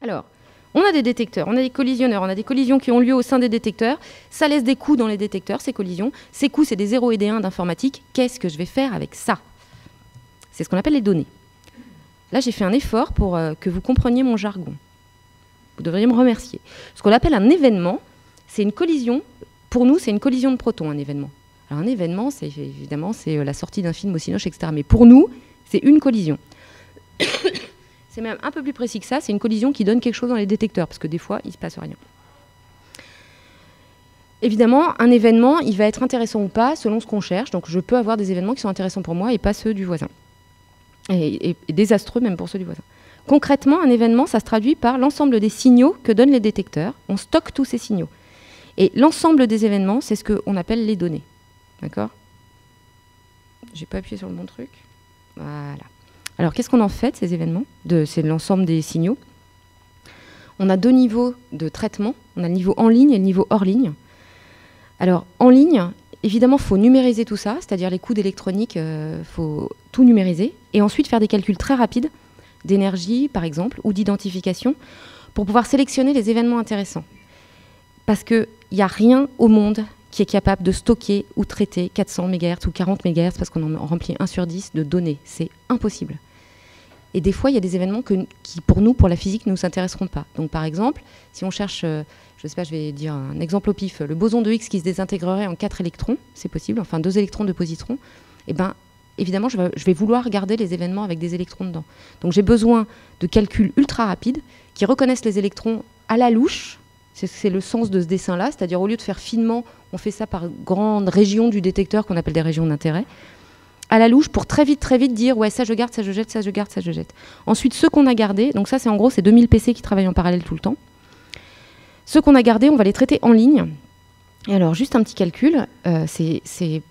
Alors, on a des détecteurs, on a des collisionneurs, on a des collisions qui ont lieu au sein des détecteurs. Ça laisse des coups dans les détecteurs, ces collisions. Ces coups, c'est des 0 et des 1 d'informatique. Qu'est-ce que je vais faire avec ça? C'est ce qu'on appelle les données. Là, j'ai fait un effort pour que vous compreniez mon jargon. Vous devriez me remercier. Ce qu'on appelle un événement, c'est une collision. Pour nous, c'est une collision de protons, un événement. Alors, un événement, c'est évidemment la sortie d'un film au cinoche, etc. Mais pour nous, c'est une collision. C'est même un peu plus précis que ça, c'est une collision qui donne quelque chose dans les détecteurs, parce que des fois, il ne se passe rien. Évidemment, un événement, il va être intéressant ou pas, selon ce qu'on cherche. Donc, je peux avoir des événements qui sont intéressants pour moi et pas ceux du voisin. Et désastreux même pour ceux du voisin. Concrètement, un événement, ça se traduit par l'ensemble des signaux que donnent les détecteurs. On stocke tous ces signaux. Et l'ensemble des événements, c'est ce qu'on appelle les données. D'accord? J'ai pas appuyé sur le bon truc. Voilà. Alors, qu'est-ce qu'on en fait de ces événements? C'est l'ensemble des signaux. On a deux niveaux de traitement. On a le niveau en ligne et le niveau hors ligne. Alors, en ligne, évidemment, il faut numériser tout ça, c'est-à-dire les coûts d'électronique, il faut tout numériser, et ensuite faire des calculs très rapides d'énergie, par exemple, ou d'identification, pour pouvoir sélectionner les événements intéressants. Parce qu'il n'y a rien au monde qui est capable de stocker ou traiter 400 MHz ou 40 MHz, parce qu'on en remplit 1 sur 10 de données. C'est impossible. Et des fois, il y a des événements qui, pour nous, pour la physique, ne nous intéresseront pas. Donc, par exemple, si on cherche, je ne sais pas, je vais dire un exemple au pif, le boson de Higgs qui se désintégrerait en 4 électrons, c'est possible, enfin 2 électrons, 2 positrons, eh bien, évidemment, je vais vouloir regarder les événements avec des électrons dedans. Donc, j'ai besoin de calculs ultra rapides qui reconnaissent les électrons à la louche. C'est le sens de ce dessin-là, c'est-à-dire au lieu de faire finement, on fait ça par grandes régions du détecteur qu'on appelle des régions d'intérêt, à la louche pour très vite dire ouais, ça je garde, ça je jette, ça je garde, ça je jette. Ensuite, ceux qu'on a gardés, donc ça c'est en gros c'est 2000 PC qui travaillent en parallèle tout le temps. Ceux qu'on a gardés, on va les traiter en ligne. Et alors juste un petit calcul, c'est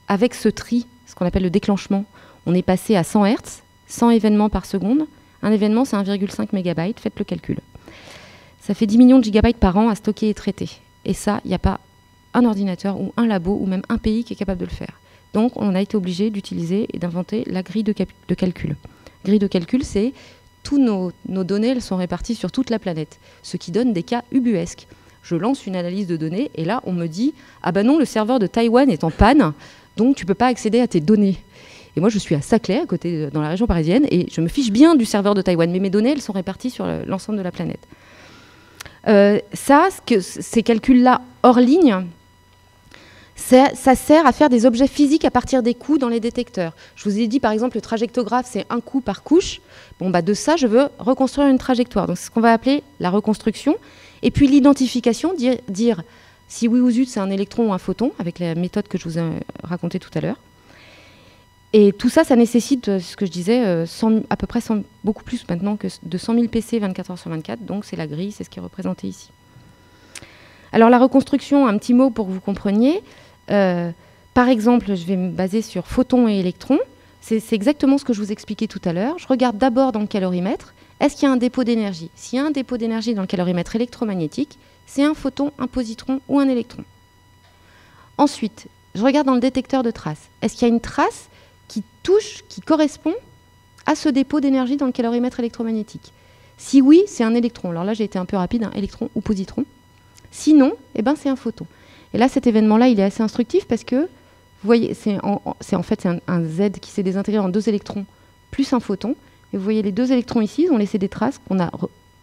avec ce tri, ce qu'on appelle le déclenchement, on est passé à 100 Hz, 100 événements par seconde. Un événement c'est 1,5 MB, faites le calcul. Ça fait 10 millions de gigabytes par an à stocker et traiter. Et ça, il n'y a pas un ordinateur ou un labo ou même un pays qui est capable de le faire. Donc, on a été obligé d'utiliser et d'inventer la grille de calcul. Grille de calcul, c'est toutes nos données, elles sont réparties sur toute la planète, ce qui donne des cas ubuesques. Je lance une analyse de données et là, on me dit « Ah ben non, le serveur de Taïwan est en panne, donc tu ne peux pas accéder à tes données. » Et moi, je suis à Saclay, à côté, dans la région parisienne, et je me fiche bien du serveur de Taïwan, mais mes données, elles sont réparties sur l'ensemble de la planète. Ces calculs-là hors ligne, ça sert à faire des objets physiques à partir des coups dans les détecteurs. Je vous ai dit, par exemple, le trajectographe, c'est un coup par couche. Bon, bah, de ça, je veux reconstruire une trajectoire. Donc, c'est ce qu'on va appeler la reconstruction. Et puis, l'identification, dire si oui ou zut, c'est un électron ou un photon, avec la méthode que je vous ai racontée tout à l'heure. Et tout ça, ça nécessite, ce que je disais, à peu près beaucoup plus maintenant que de 100 000 PC 24 heures sur 24. Donc, c'est la grille, c'est ce qui est représenté ici. Alors, la reconstruction, un petit mot pour que vous compreniez. Par exemple, je vais me baser sur photons et électrons. C'est exactement ce que je vous expliquais tout à l'heure. Je regarde d'abord dans le calorimètre. Est-ce qu'il y a un dépôt d'énergie? S'il y a un dépôt d'énergie dans le calorimètre électromagnétique, c'est un photon, un positron ou un électron. Ensuite, je regarde dans le détecteur de traces. Est-ce qu'il y a une trace qui correspond à ce dépôt d'énergie dans le calorimètre électromagnétique? Si oui, c'est un électron. Alors là, j'ai été un peu rapide, un électron ou positron. Sinon, eh ben, c'est un photon. Et là, cet événement-là, il est assez instructif parce que, vous voyez, c'est en fait un Z qui s'est désintégré en 2 électrons plus un photon. Et vous voyez les 2 électrons ici, ils ont laissé des traces qu'on a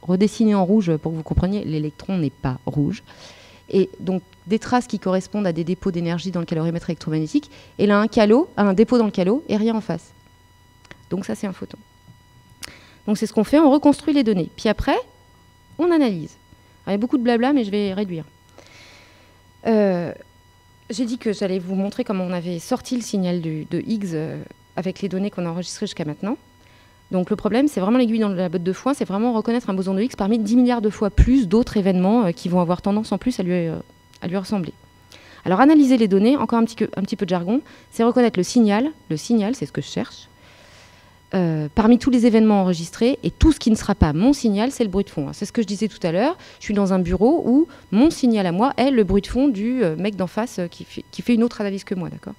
redessinées en rouge pour que vous compreniez. L'électron n'est pas rouge. Et donc, des traces qui correspondent à des dépôts d'énergie dans le calorimètre électromagnétique. Et là, un dépôt dans le calo et rien en face. Donc ça, c'est un photon. Donc c'est ce qu'on fait, on reconstruit les données. Puis après, on analyse. Alors, il y a beaucoup de blabla, mais je vais réduire. J'ai dit que j'allais vous montrer comment on avait sorti le signal de Higgs avec les données qu'on a enregistrées jusqu'à maintenant. Donc le problème, c'est vraiment l'aiguille dans la botte de foin, c'est vraiment reconnaître un boson de Higgs parmi 10 milliards de fois plus d'autres événements qui vont avoir tendance en plus à lui ressembler. Alors analyser les données, encore un petit peu de jargon, c'est reconnaître le signal. Le signal, c'est ce que je cherche. Parmi tous les événements enregistrés, et tout ce qui ne sera pas mon signal, c'est le bruit de fond. C'est ce que je disais tout à l'heure. Je suis dans un bureau où mon signal à moi est le bruit de fond du mec d'en face qui fait une autre analyse que moi, d'accord ?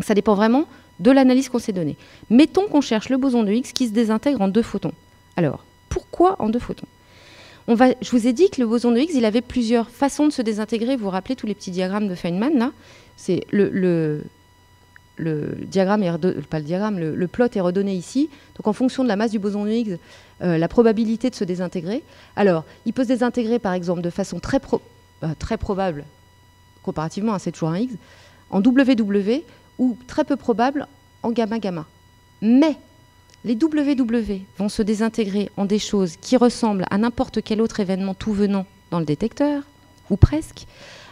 Ça dépend vraiment de l'analyse qu'on s'est donnée. Mettons qu'on cherche le boson de Higgs qui se désintègre en 2 photons. Alors, Pourquoi en 2 photons? Je vous ai dit que le boson de Higgs, il avait plusieurs façons de se désintégrer. Vous vous rappelez tous les petits diagrammes de Feynman, là? C'est le diagramme, pas le diagramme, le plot est redonné ici. Donc en fonction de la masse du boson de Higgs, la probabilité de se désintégrer. Alors, il peut se désintégrer, par exemple, de façon très probable, comparativement, c'est toujours un Higgs, en WW, ou très peu probable en gamma-gamma. Mais les WW vont se désintégrer en des choses qui ressemblent à n'importe quel autre événement tout venant dans le détecteur, ou presque,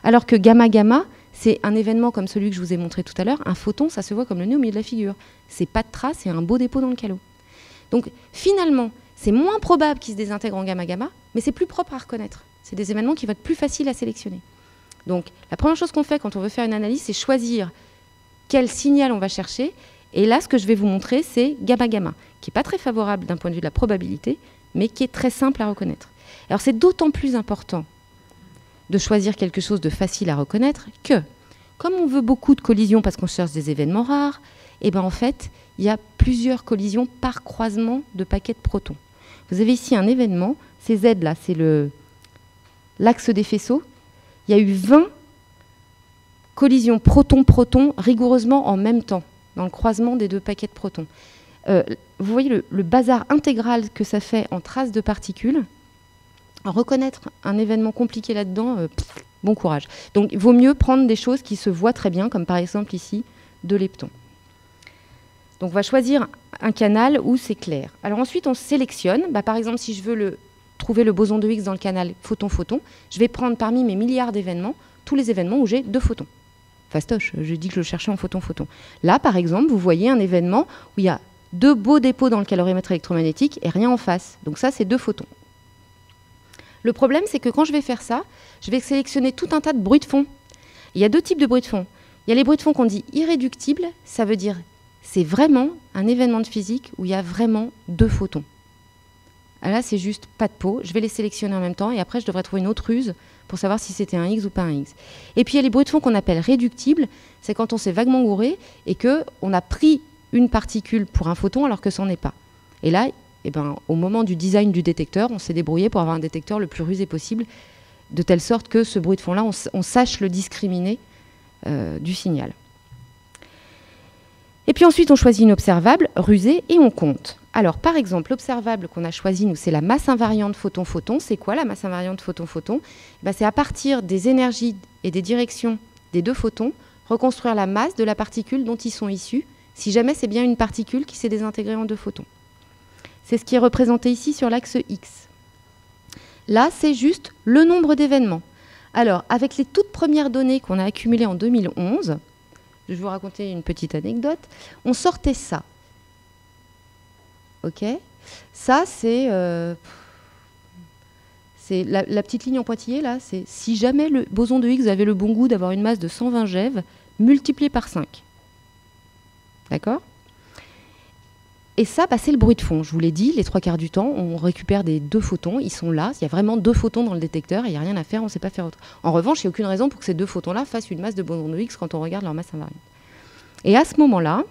alors que gamma-gamma, c'est un événement comme celui que je vous ai montré tout à l'heure. Un photon, ça se voit comme le nez au milieu de la figure. C'est pas de trace, c'est un beau dépôt dans le calot. Donc finalement, c'est moins probable qu'ils se désintègrent en gamma-gamma, mais c'est plus propre à reconnaître. C'est des événements qui vont être plus faciles à sélectionner. Donc la première chose qu'on fait quand on veut faire une analyse, c'est choisir quel signal on va chercher. Et là, ce que je vais vous montrer, c'est gamma-gamma, qui n'est pas très favorable d'un point de vue de la probabilité, mais qui est très simple à reconnaître. Alors c'est d'autant plus important de choisir quelque chose de facile à reconnaître que, comme on veut beaucoup de collisions parce qu'on cherche des événements rares, et ben en fait, il y a plusieurs collisions par croisement de paquets de protons. Vous avez ici un événement, c'est Z là, c'est l'axe des faisceaux. Il y a eu 20 collisions proton-proton rigoureusement en même temps, dans le croisement des 2 paquets de protons. Vous voyez le bazar intégral que ça fait en traces de particules. Reconnaître un événement compliqué là-dedans, bon courage. Donc il vaut mieux prendre des choses qui se voient très bien, comme par exemple ici, 2 leptons. Donc on va choisir un canal où c'est clair. Alors ensuite on sélectionne, par exemple si je veux trouver le boson de Higgs dans le canal photon-photon, je vais prendre parmi mes milliards d'événements, tous les événements où j'ai 2 photons. Fastoche, je dis que je cherchais en photon-photon. Là par exemple, vous voyez un événement où il y a 2 beaux dépôts dans le calorimètre électromagnétique et rien en face. Donc ça c'est 2 photons. Le problème, c'est que quand je vais faire ça, je vais sélectionner tout un tas de bruits de fond. Il y a 2 types de bruits de fond. Il y a les bruits de fond qu'on dit irréductibles, ça veut dire c'est vraiment un événement de physique où il y a vraiment 2 photons. Là, c'est juste pas de peau. Je vais les sélectionner en même temps et après, je devrais trouver une autre ruse pour savoir si c'était un Higgs ou pas un Higgs. Et puis, il y a les bruits de fond qu'on appelle réductibles. C'est quand on s'est vaguement gouré et qu'on a pris une particule pour un photon alors que ce n'en est pas. Et là, au moment du design du détecteur, on s'est débrouillé pour avoir un détecteur le plus rusé possible, de telle sorte que ce bruit de fond-là, on sache le discriminer du signal. Et puis ensuite, on choisit une observable, rusée, et on compte. Alors, par exemple, l'observable qu'on a choisi, nous, c'est la masse invariante photon-photon. C'est quoi la masse invariante photon-photon? C'est à partir des énergies et des directions des 2 photons, reconstruire la masse de la particule dont ils sont issus, si jamais c'est bien une particule qui s'est désintégrée en 2 photons. C'est ce qui est représenté ici sur l'axe X. Là, c'est juste le nombre d'événements. Alors, avec les toutes premières données qu'on a accumulées en 2011, je vais vous raconter une petite anecdote, on sortait ça. OK? Ça, c'est la petite ligne en pointillé, là, c'est si jamais le boson de Higgs avait le bon goût d'avoir une masse de 120 GeV multiplié par 5. D'accord? Et ça, c'est le bruit de fond. Je vous l'ai dit, les 3/4 du temps, on récupère des 2 photons. Ils sont là. Il y a vraiment 2 photons dans le détecteur et il n'y a rien à faire, on ne sait pas faire autre. En revanche, il n'y a aucune raison pour que ces 2 photons-là fassent une masse de boson de Higgs quand on regarde leur masse invariante. Et à ce moment-là,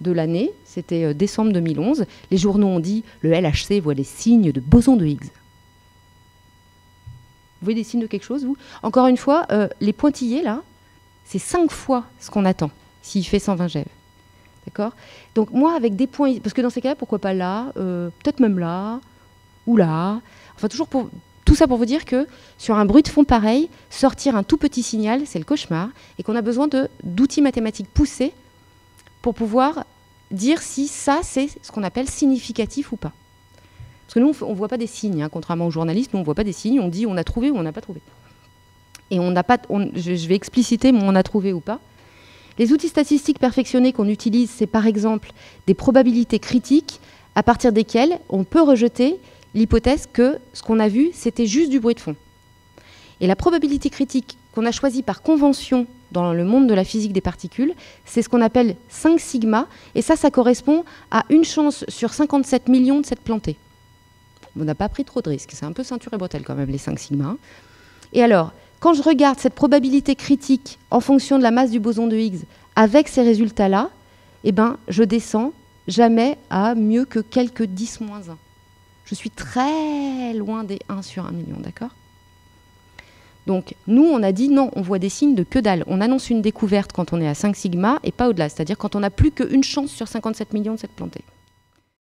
de l'année, c'était décembre 2011, les journaux ont dit le LHC voit des signes de boson de Higgs. Vous voyez des signes de quelque chose, vous? Encore une fois, les pointillés, là, c'est 5 fois ce qu'on attend s'il fait 120 GeV. D'accord? Donc moi, avec des points... Parce que dans ces cas-là, pourquoi pas là, peut-être même là, ou là. Enfin, toujours pour... Tout ça pour vous dire que sur un bruit de fond pareil, sortir un tout petit signal, c'est le cauchemar, et qu'on a besoin d'outils mathématiques poussés pour pouvoir dire si ça, c'est ce qu'on appelle significatif ou pas. Parce que nous, on ne voit pas des signes, hein, contrairement aux journalistes, nous, on ne voit pas des signes, on dit on a trouvé ou on n'a pas trouvé. Et on n'a pas... je vais expliciter mon on a trouvé ou pas. Les outils statistiques perfectionnés qu'on utilise, c'est par exemple des probabilités critiques à partir desquelles on peut rejeter l'hypothèse que ce qu'on a vu, c'était juste du bruit de fond. Et la probabilité critique qu'on a choisie par convention dans le monde de la physique des particules, c'est ce qu'on appelle 5 sigma, et ça correspond à une chance sur 57 millions de s'être planté. On n'a pas pris trop de risques, c'est un peu ceinture et bretelle quand même, les 5 sigma. Et alors, quand je regarde cette probabilité critique en fonction de la masse du boson de Higgs avec ces résultats-là, je descends jamais à mieux que quelques 10-1. Je suis très loin des 1 sur 1 million, d'accord ? Donc, nous, on a dit non, on voit des signes de que dalle. On annonce une découverte quand on est à 5 sigma et pas au-delà. C'est-à-dire quand on n'a plus qu'une chance sur 57 millions de s'être planté.